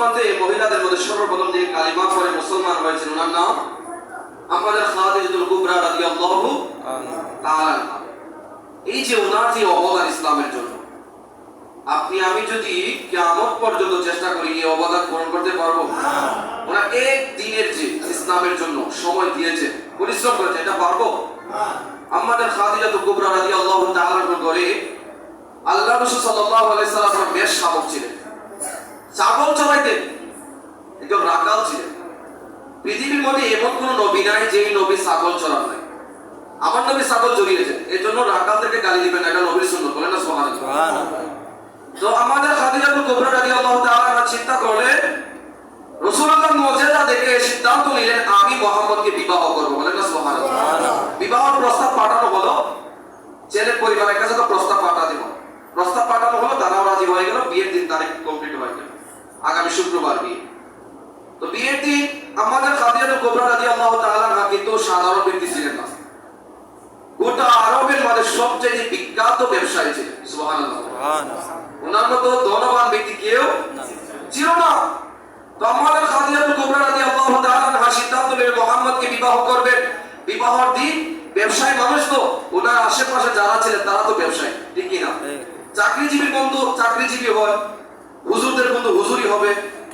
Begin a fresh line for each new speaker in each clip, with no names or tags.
মুসলমানদের মহিলাদের মধ্যে সর্বপ্রথম যে কালিমা পড়ে মুসলমান হয়েছেন ওনার নাম আমাদের খাদিজাতুল কুবরা রাদিয়াল্লাহু তাআলা। এই যে ওনার যে অবদান ইসলামের জন্য, আপনি আমি যদি কিয়ামত পর্যন্ত চেষ্টা করি এই অবদান পূরণ করতে পারবো? ওনার এক দিনের যে ইসলামের জন্য সময় দিয়েছে, পরিশ্রম করেছে, এটা পারবো? আমাদের খাদিজাতুল কুবরা রাদিয়াল্লাহু তাআলা করে আল্লাহ রাসূল সাল্লাল্লাহু আলাইহি সাল্লাম মেষ শাবক ছিলেন, ছাগল চড়াইতেন, একজন রাখাল ছিলেন। পৃথিবীর মধ্যে এমন কোন নবী নাই যে নবী ছাগল চড়ান নাই। আমার নবী ছাগল চড়িয়েছেন, এর জন্য রাখালদেরকে গালি দিবেন না, এটা নবীর সুন্নাত, বলেন না সুবহানাল্লাহ। তো আমাদের খাদিজাতুল কুবরা রাদিয়াল্লাহু তাআলা চিন্তা করলেন, রাসূলুল্লাহর মুজিজা দেখে সিদ্ধান্ত নিলেন আমি মুহাম্মদকে বিবাহ করব, বলেন না সুবহানাল্লাহ। বিবাহের প্রস্তাব পাঠানো হলো, ছেলে পরিবারের কাছে তো প্রস্তাব পাঠা দিব, প্রস্তাব পাঠানো হলো, তারাও রাজি হয়ে গেল। বিয়ের দিন তারিখ কমপ্লিট হয়ে গেল, আগামী শুক্রবার বিয়ে। তো বিয়ের দিন আমাদের খাদিজাতুল কুবরা রাদিয়াল্লাহু তাআলা কিন্তু সাধারণ ব্যক্তি ছিলেন না, গোটা আরবের মধ্যে সবচেয়ে বিখ্যাত ব্যবসায়ী ছিলেন, সুবহানাল্লাহ। ওনার মতো ধনবান ব্যক্তি কেউ ছিল না। তো আমাদের খাদিজাতুল কুবরা রাদিয়াল্লাহু তাআলা সিদ্ধান্ত নিলেন মুহাম্মদকে বিবাহ করবেন। বিবাহের দিন ব্যবসায়ী মানুষ, তো ওনার আশেপাশে যারা ছিলেন তারা তো ব্যবসায়ী, ঠিক কি না? চাকরিজীবী বন্ধু চাকরিজীবী হয়, হুজুরদের বন্ধু হুজুরি হবে,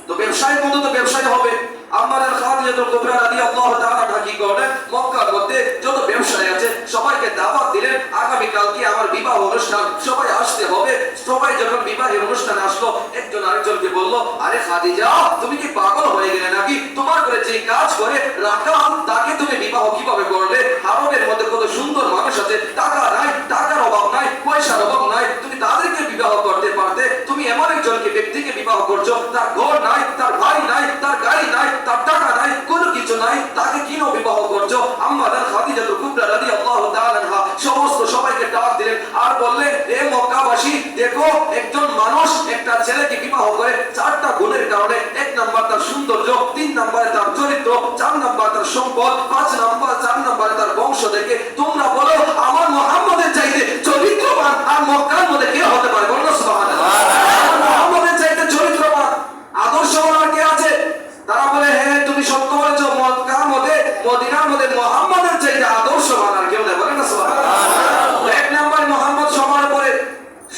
তো ব্যবসায়ী বন্ধু তো ব্যবসায়ী হবে। আমাদের খাদিজাতুল কুবরা রাদিয়াল্লাহু তাআলা ঢাকি করলেন, মক্কার মধ্যে যত ব্যবসায়ী আছে সবাইকে দাওয়াত দিলেন, আগামী কালকে আমার বিবাহ অনুষ্ঠান, সবাই আসতে হবে। সবাই যখন বিবাহের অনুষ্ঠানে আসলো, একজন আরেকজনকে বলল, আরে খাদিজা তুমি কি পাগল হয়ে গেলে নাকি? তোমার করে যে কাজ করে রাখাল, তাকে তুমি বিবাহ কিভাবে করলে? আরবের মধ্যে কত সুন্দর মানুষ আছে, টাকা নাই, টাকার অভাব নাই, পয়সার অভাব নাই, তুমি তাদেরকে বিবাহ করতে পারতে। তুমি এমন একজনকে ব্যক্তিকে বিবাহ করছো, তার ঘর নাই, তার ভাই নাই, তার গাড়ি নাই, তার টাকা নাই, কোনো কিছু নাই, তাকে কিনো বিবাহ করছো? আমাদের খাদিজাতুল কুবরা রাদিয়াল্লাহু তাআলা সমস্ত সবাইকে ডাক দিলেন আর বললেন, এ মক্কাবাসী দেখো, একজন মানুষ একটা ছেলেকে বিবাহ করে চারটা গুণের কারণে। 1 নাম্বার তার সৌন্দর্য, 3 নম্বরে তার চরিত্র, 4 নাম্বার তার সম্পদ, 4 নম্বরে তার বংশ দেখে। তোমরা বলো আমার মুহাম্মদের চাইতে চরিত্রবান আর মক্কার মধ্যে কে হতে পারে? বলো না সুবহানাল্লাহ। মুহাম্মদের চাইতে চরিত্রবান আদর্শবান আর কে আছে? তারা বলে, হ্যাঁ তুমি সত্য বলেছো, মক্কার মধ্যে মদিনার মধ্যে মুহাম্মদের চাইতে আদর্শবান আর কেউ নেই, বলে না সুবহানাল্লাহ। 1 নাম্বার মুহাম্মদ সবার পরে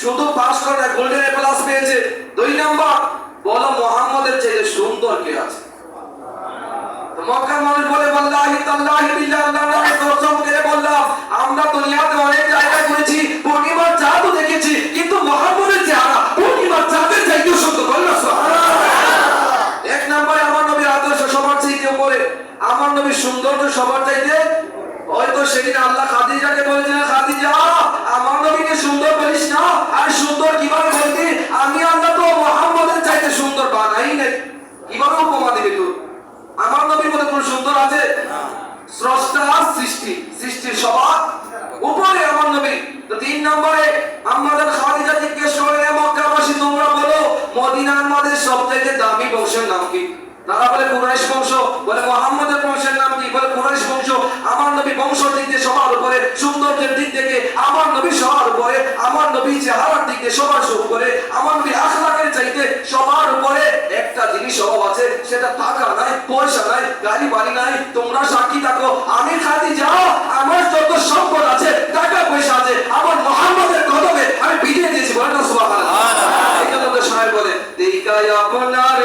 শুধু পাস করে গোল্ডেন প্লাস পেয়েছে। 2 নাম্বার বলো মুহাম্মদের চাইতে সুন্দর কে আছে? তো মক্কার মানুষ বলে, ওয়াল্লাহি তাআলাহি বিল্লাহি আল্লাহর কসম করে বললাম, আমরা দুনিয়াতে অনেক জায়গা ঘুরেছি, পূর্ণিমার চাঁদও দেখেছি, কিন্তু মুহাম্মদের চেহারা পূর্ণিমার চাঁদের চাইতে সুন্দর, বল না সুবহানাল্লাহ। 1 নম্বরে আমার নবীর আদর্শ সবার চাইতে উপরে, আমার নবীর সৌন্দর্য সবার চাইতে। হয়তো সেদিন আল্লাহ খাদিজাকে বলেছিলেন, খাদিজা আমার নবীকে সুন্দর বলিস না, আর সুন্দর কিভাবে বলবি? আমি আল্লাহ তো মুহাম্মদের চাইতে সুন্দর বানাই নাই, কিভাবে উপমা দিবি তুই? আমার নবীর মধ্যে কোন সুন্দর আছে? স্রষ্টা সৃষ্টির সবার উপরে আমার নবী। তো 3 নম্বরে আমাদের খাদিজা জিজ্ঞেস করে, মক্কাবাসী তোমরা বলো মদিনার মধ্যে সবচেয়ে দামি বংশের নাম কি? তারা বলে কুরাইশ বংশ। বলে মুহাম্মদের বংশের নাম কি? বলে কুরাইশ বংশ। আমার নবী বংশের দিক দিয়ে সবার উপরে, সৌন্দর্যের দিক থেকে আমার নবী সবার উপরে, আমার নবী চেহারার দিক দিয়ে সবার উপরে, আমার নবী আখলাকের চাইতে সবার উপরে। একটা জিনিস অভাব আছে, সেটা টাকা নাই, পয়সা নাই, গাড়ি বাড়ি নাই। তোমরা সাক্ষী থাকো, আমি খাদিজা আমার যত সম্পদ আছে, টাকা পয়সা আছে, আমার মুহাম্মদের কদমে আমি বিলিয়ে দিয়েছি, বলে না সুবহানাল্লাহ। এই জন্য তো সাহেব বলে, দেখায় আপনার